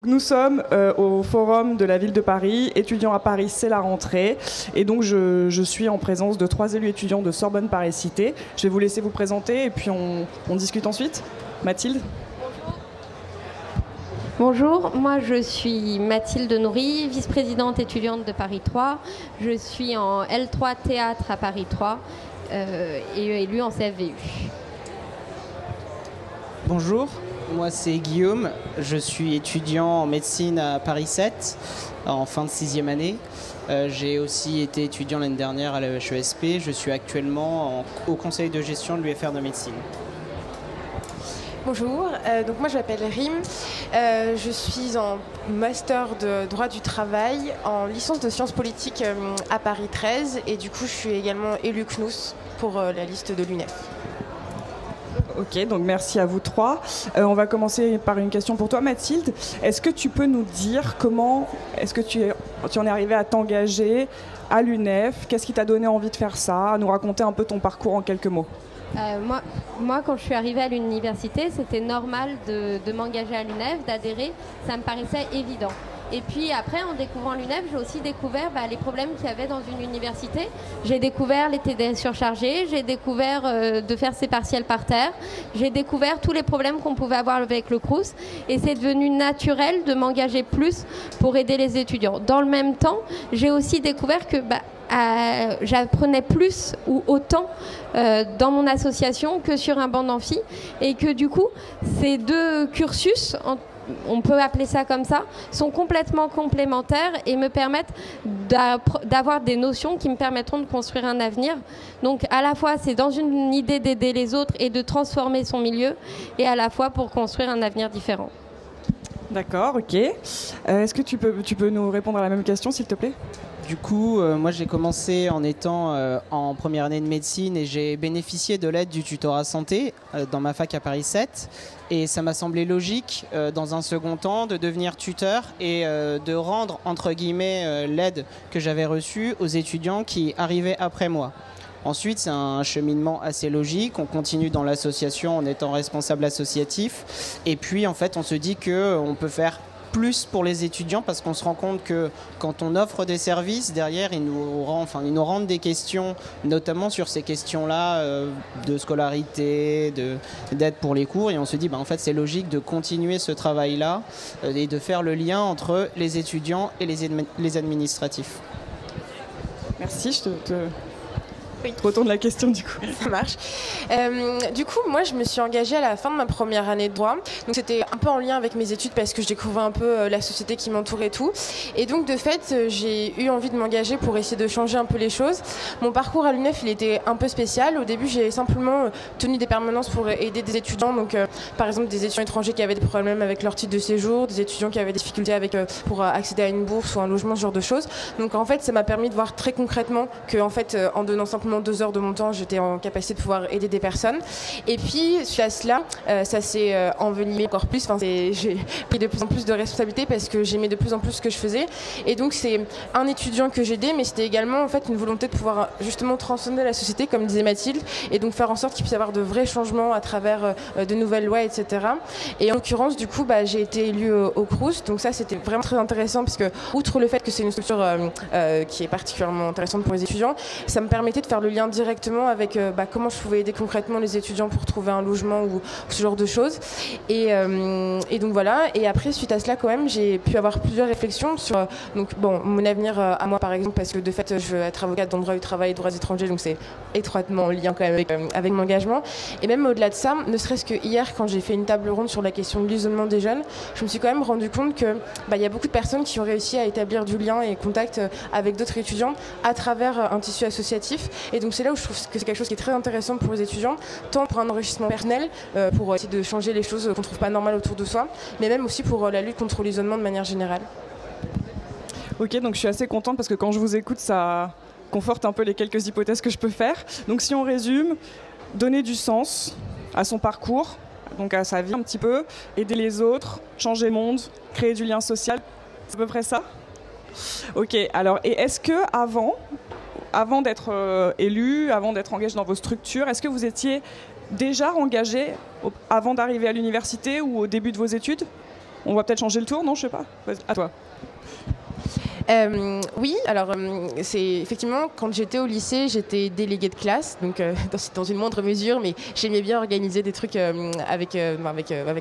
Nous sommes au forum de la ville de Paris, étudiants à Paris, c'est la rentrée. Et donc je suis en présence de 3 élus étudiants de Sorbonne Paris Cité. Je vais vous laisser vous présenter et puis on discute ensuite. Mathilde. Bonjour, moi je suis Mathilde Nourry, vice-présidente étudiante de Paris 3. Je suis en L3 théâtre à Paris 3 et élue en CFVU. Bonjour, moi c'est Guillaume, je suis étudiant en médecine à Paris 7, en fin de 6e année. J'ai aussi été étudiant l'année dernière à l'EHESP, je suis actuellement au conseil de gestion de l'UFR de médecine. Bonjour, donc moi je m'appelle Rim, je suis en master de droit du travail, en licence de sciences politiques à Paris 13 et du coup je suis également élue CNUS pour la liste de l'UNEF. Ok, donc merci à vous trois. On va commencer par une question pour toi Mathilde. Est-ce que tu peux nous dire comment est-ce que tu en es arrivée à t'engager à l'UNEF? Qu'est-ce qui t'a donné envie de faire ça? Nous raconter un peu ton parcours en quelques mots. Moi, quand je suis arrivée à l'université, c'était normal de m'engager à l'UNEF, d'adhérer. Ça me paraissait évident. Et puis après, en découvrant l'UNEF, j'ai aussi découvert les problèmes qu'il y avait dans une université. J'ai découvert les TD surchargés, j'ai découvert de faire ses partiels par terre, j'ai découvert tous les problèmes qu'on pouvait avoir avec le Crous. Et c'est devenu naturel de m'engager plus pour aider les étudiants. Dans le même temps, j'ai aussi découvert que j'apprenais plus ou autant dans mon association que sur un banc d'amphi. Et que du coup, ces deux cursus, on peut appeler ça comme ça, sont complètement complémentaires et me permettent d'avoir des notions qui me permettront de construire un avenir. Donc à la fois c'est dans une idée d'aider les autres et de transformer son milieu, et à la fois pour construire un avenir différent. D'accord, ok. Est-ce que tu peux nous répondre à la même question s'il te plaît? Du coup, moi j'ai commencé en étant en première année de médecine et j'ai bénéficié de l'aide du tutorat santé dans ma fac à Paris 7. Et ça m'a semblé logique, dans un second temps, de devenir tuteur et de rendre, entre guillemets, l'aide que j'avais reçue aux étudiants qui arrivaient après moi. Ensuite, c'est un cheminement assez logique. On continue dans l'association en étant responsable associatif. Et puis, en fait, on se dit qu'on peut faire plus pour les étudiants parce qu'on se rend compte que quand on offre des services, derrière, ils nous rendent des questions, notamment sur ces questions-là de scolarité, d'aide pour les cours. Et on se dit, en fait, c'est logique de continuer ce travail-là et de faire le lien entre les étudiants et les administratifs. Merci, je te retourne la question du coup. Ça marche. Du coup, moi, je me suis engagée à la fin de ma première année de droit. Donc, c'était un peu en lien avec mes études parce que je découvrais un peu la société qui m'entourait et tout. Et donc, de fait, j'ai eu envie de m'engager pour essayer de changer un peu les choses. Mon parcours à l'UNEF, il était un peu spécial. Au début, j'ai simplement tenu des permanences pour aider des étudiants. Donc, par exemple, des étudiants étrangers qui avaient des problèmes avec leur titre de séjour, des étudiants qui avaient des difficultés pour accéder à une bourse ou un logement, ce genre de choses. Donc, en fait, ça m'a permis de voir très concrètement que, en fait, en donnant simplement 2 heures de mon temps, j'étais en capacité de pouvoir aider des personnes. Et puis, suite à cela, ça s'est envenimé encore plus. J'ai pris de plus en plus de responsabilités parce que j'aimais de plus en plus ce que je faisais. Et donc, c'est un étudiant que j'ai aidé, mais c'était également en fait une volonté de pouvoir justement transcender la société, comme disait Mathilde, et donc faire en sorte qu'il puisse y avoir de vrais changements à travers de nouvelles lois, etc. Et en l'occurrence, du coup, j'ai été élue au Crous. Donc ça, c'était vraiment très intéressant parce que, outre le fait que c'est une structure qui est particulièrement intéressante pour les étudiants, ça me permettait de faire le lien directement avec comment je pouvais aider concrètement les étudiants pour trouver un logement ou ce genre de choses. Et donc voilà. Et après, suite à cela, quand même, j'ai pu avoir plusieurs réflexions sur mon avenir à moi, par exemple, parce que de fait, je veux être avocate dans le droit du travail et droits étrangers, donc c'est étroitement en lien quand même avec mon engagement. Et même au-delà de ça, ne serait-ce que hier, quand j'ai fait une table ronde sur la question de l'isolement des jeunes, je me suis quand même rendu compte que y a beaucoup de personnes qui ont réussi à établir du lien et contact avec d'autres étudiants à travers un tissu associatif. Et donc c'est là où je trouve que c'est quelque chose qui est très intéressant pour les étudiants, tant pour un enrichissement personnel, pour essayer de changer les choses qu'on ne trouve pas normales autour de soi, mais même aussi pour la lutte contre l'isolement de manière générale. Ok, donc je suis assez contente parce que quand je vous écoute, ça conforte un peu les quelques hypothèses que je peux faire. Donc si on résume, donner du sens à son parcours, donc à sa vie un petit peu, aider les autres, changer le monde, créer du lien social, c'est à peu près ça? Ok, alors et est-ce que avant d'être élu, avant d'être engagé dans vos structures, est-ce que vous étiez déjà engagé avant d'arriver à l'université ou au début de vos études? On va peut-être changer le tour, non? Je sais pas. Vas-y, à toi. Oui, alors c'est effectivement quand j'étais au lycée, j'étais déléguée de classe, donc dans une moindre mesure, mais j'aimais bien organiser des trucs avec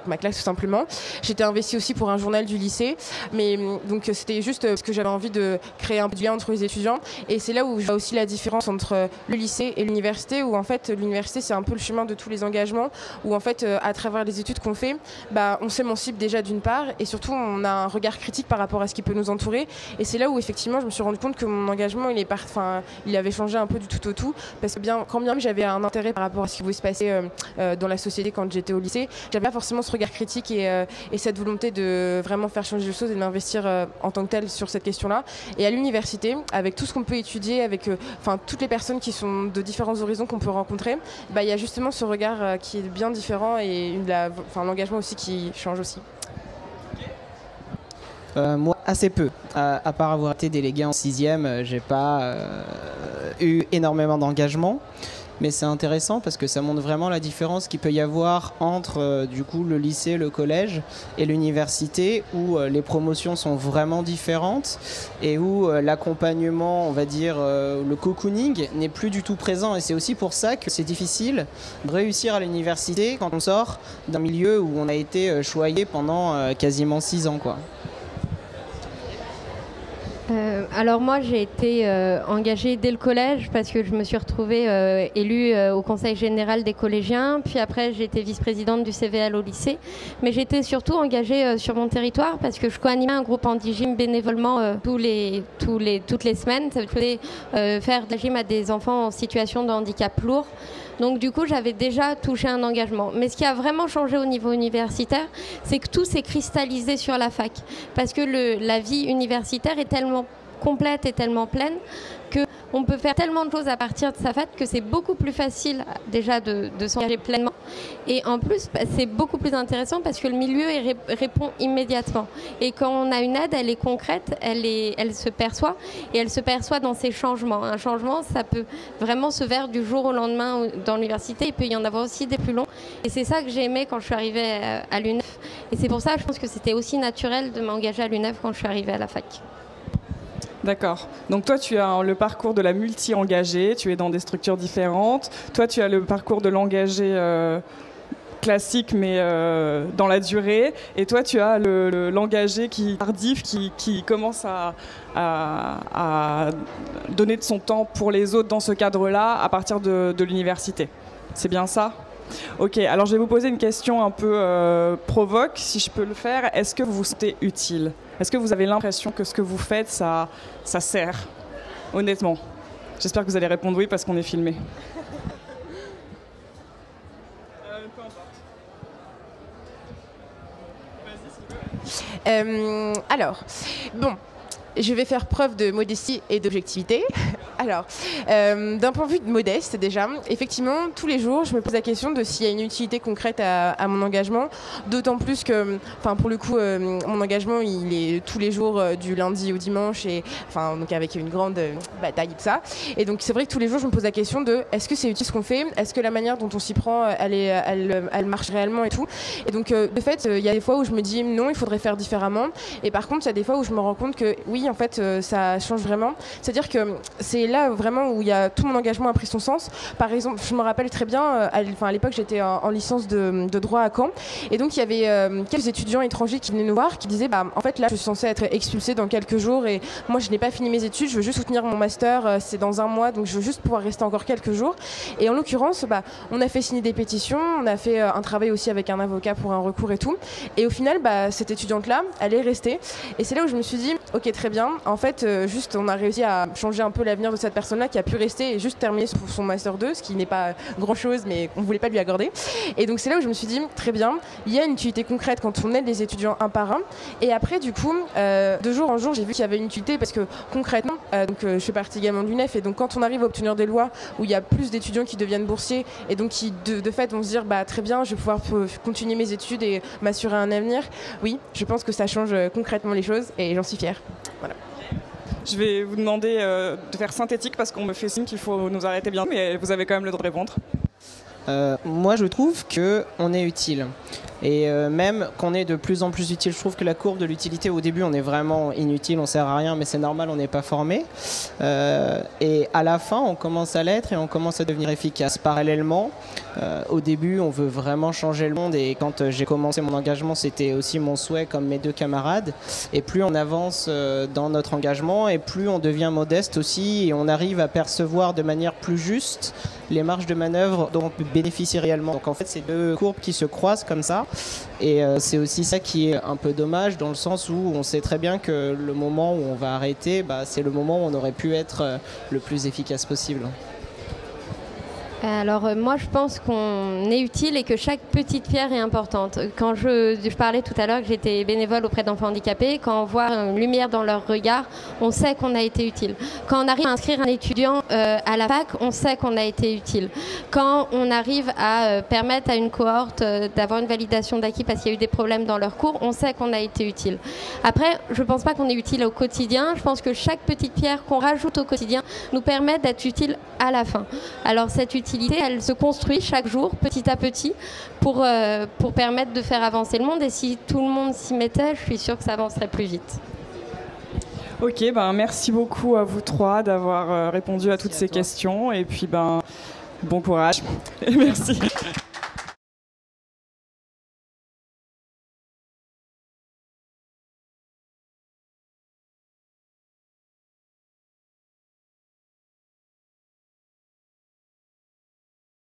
ma classe tout simplement. J'étais investie aussi pour un journal du lycée, mais donc c'était juste parce que j'avais envie de créer un peu de lien entre les étudiants, et c'est là où je vois aussi la différence entre le lycée et l'université, où en fait l'université c'est un peu le chemin de tous les engagements, où en fait à travers les études qu'on fait, on s'émancipe déjà d'une part, et surtout on a un regard critique par rapport à ce qui peut nous entourer, et c'est là où effectivement je me suis rendu compte que mon engagement il avait changé un peu du tout au tout, parce que quand bien j'avais un intérêt par rapport à ce qui pouvait se passer dans la société quand j'étais au lycée, j'avais pas forcément ce regard critique et cette volonté de vraiment faire changer les choses et de m'investir en tant que tel sur cette question-là. Et à l'université, avec tout ce qu'on peut étudier, avec toutes les personnes qui sont de différents horizons qu'on peut rencontrer, il y a justement ce regard qui est bien différent et l'engagement aussi qui change aussi. Moi, assez peu. À part avoir été délégué en 6e, j'ai pas eu énormément d'engagement. Mais c'est intéressant parce que ça montre vraiment la différence qu'il peut y avoir entre du coup, le lycée, le collège et l'université, où les promotions sont vraiment différentes et où l'accompagnement, on va dire, le cocooning n'est plus du tout présent. Et c'est aussi pour ça que c'est difficile de réussir à l'université quand on sort d'un milieu où on a été choyé pendant quasiment 6 ans, quoi. Alors moi j'ai été engagée dès le collège parce que je me suis retrouvée élue au conseil général des collégiens, puis après j'ai été vice-présidente du CVL au lycée, mais j'étais surtout engagée sur mon territoire parce que je co-animais un groupe anti-gym bénévolement toutes les semaines. Ça faisait faire de la gym à des enfants en situation de handicap lourd. Donc du coup, j'avais déjà touché un engagement. Mais ce qui a vraiment changé au niveau universitaire, c'est que tout s'est cristallisé sur la fac. Parce que la vie universitaire est tellement complète et tellement pleine qu'on peut faire tellement de choses à partir de sa fac que c'est beaucoup plus facile déjà de s'engager pleinement. Et en plus, c'est beaucoup plus intéressant parce que le milieu répond immédiatement. Et quand on a une aide, elle est concrète, elle se perçoit et elle se perçoit dans ses changements. Un changement, ça peut vraiment se faire du jour au lendemain dans l'université. Il peut y en avoir aussi des plus longs. Et c'est ça que j'ai aimé quand je suis arrivée à l'UNEF. Et c'est pour ça, je pense que c'était aussi naturel de m'engager à l'UNEF quand je suis arrivée à la fac. D'accord. Donc toi, tu as le parcours de la multi-engagée, tu es dans des structures différentes. Toi, tu as le parcours de l'engagé classique, mais dans la durée. Et toi, tu as l'engagé tardif qui commence à donner de son temps pour les autres dans ce cadre-là à partir de l'université. C'est bien ça ? Ok, alors je vais vous poser une question un peu provoque, si je peux le faire. Est-ce que vous vous sentez utile ? Est-ce que vous avez l'impression que ce que vous faites, ça sert ? Honnêtement. J'espère que vous allez répondre oui parce qu'on est filmé. Peu importe. Alors, bon, je vais faire preuve de modestie et d'objectivité. Alors, d'un point de vue modeste déjà, effectivement, tous les jours, je me pose la question de s'il y a une utilité concrète à mon engagement, d'autant plus que, pour le coup, mon engagement, il est tous les jours du lundi au dimanche, et donc avec une grande bataille et tout ça. Et donc, c'est vrai que tous les jours, je me pose la question de est-ce que c'est utile ce qu'on fait ? Est-ce que la manière dont on s'y prend, elle marche réellement et tout ? Et donc, de fait, il y a des fois où je me dis non, il faudrait faire différemment. Et par contre, il y a des fois où je me rends compte que oui, en fait, ça change vraiment. C'est-à-dire que c'est là vraiment où tout mon engagement a pris son sens. Par exemple, je me rappelle très bien, à l'époque j'étais en licence de droit à Caen, et donc il y avait quelques étudiants étrangers qui venaient nous voir, qui disaient en fait là je suis censée être expulsée dans quelques jours et moi je n'ai pas fini mes études, je veux juste soutenir mon master, c'est dans 1 mois, donc je veux juste pouvoir rester encore quelques jours. Et en l'occurrence, on a fait signer des pétitions, on a fait un travail aussi avec un avocat pour un recours et tout, et au final cette étudiante là, elle est restée, et c'est là où je me suis dit ok, très bien, en fait juste on a réussi à changer un peu l'avenir de cette personne-là qui a pu rester et juste terminer son Master 2, ce qui n'est pas grand-chose, mais on ne voulait pas lui accorder. Et donc c'est là où je me suis dit, très bien, il y a une utilité concrète quand on aide les étudiants un par un. Et après, du coup, de jour en jour, j'ai vu qu'il y avait une utilité parce que concrètement, je fais partie également de l'UNEF, et donc quand on arrive à obtenir des lois où il y a plus d'étudiants qui deviennent boursiers et donc qui de fait vont se dire, très bien, je vais pouvoir continuer mes études et m'assurer un avenir, oui, je pense que ça change concrètement les choses et j'en suis fière. Voilà. Je vais vous demander de faire synthétique parce qu'on me fait signe qu'il faut nous arrêter bientôt, mais vous avez quand même le droit de répondre. Moi, je trouve qu'on est utile. Et même qu'on est de plus en plus utile, je trouve que la courbe de l'utilité, au début, on est vraiment inutile, on sert à rien, mais c'est normal, on n'est pas formé. Et à la fin, on commence à l'être et on commence à devenir efficace. Parallèlement, au début, on veut vraiment changer le monde. Et quand j'ai commencé mon engagement, c'était aussi mon souhait, comme mes 2 camarades. Et plus on avance dans notre engagement, et plus on devient modeste aussi, et on arrive à percevoir de manière plus juste les marges de manœuvre dont on peut bénéficier réellement. Donc en fait, c'est 2 courbes qui se croisent comme ça. Et c'est aussi ça qui est un peu dommage, dans le sens où on sait très bien que le moment où on va arrêter, c'est le moment où on aurait pu être le plus efficace possible. Alors moi je pense qu'on est utile et que chaque petite pierre est importante. Quand je parlais tout à l'heure que j'étais bénévole auprès d'enfants handicapés, quand on voit une lumière dans leur regard, on sait qu'on a été utile. Quand on arrive à inscrire un étudiant à la fac, on sait qu'on a été utile. Quand on arrive à permettre à une cohorte d'avoir une validation d'acquis parce qu'il y a eu des problèmes dans leur cours, on sait qu'on a été utile. Après, je ne pense pas qu'on est utile au quotidien. Je pense que chaque petite pierre qu'on rajoute au quotidien nous permet d'être utile à la fin. Alors cette utilité, elle se construit chaque jour, petit à petit, pour permettre de faire avancer le monde. Et si tout le monde s'y mettait, je suis sûre que ça avancerait plus vite. Ok, merci beaucoup à vous 3 d'avoir répondu à toutes ces questions. Et puis, bon courage. Merci.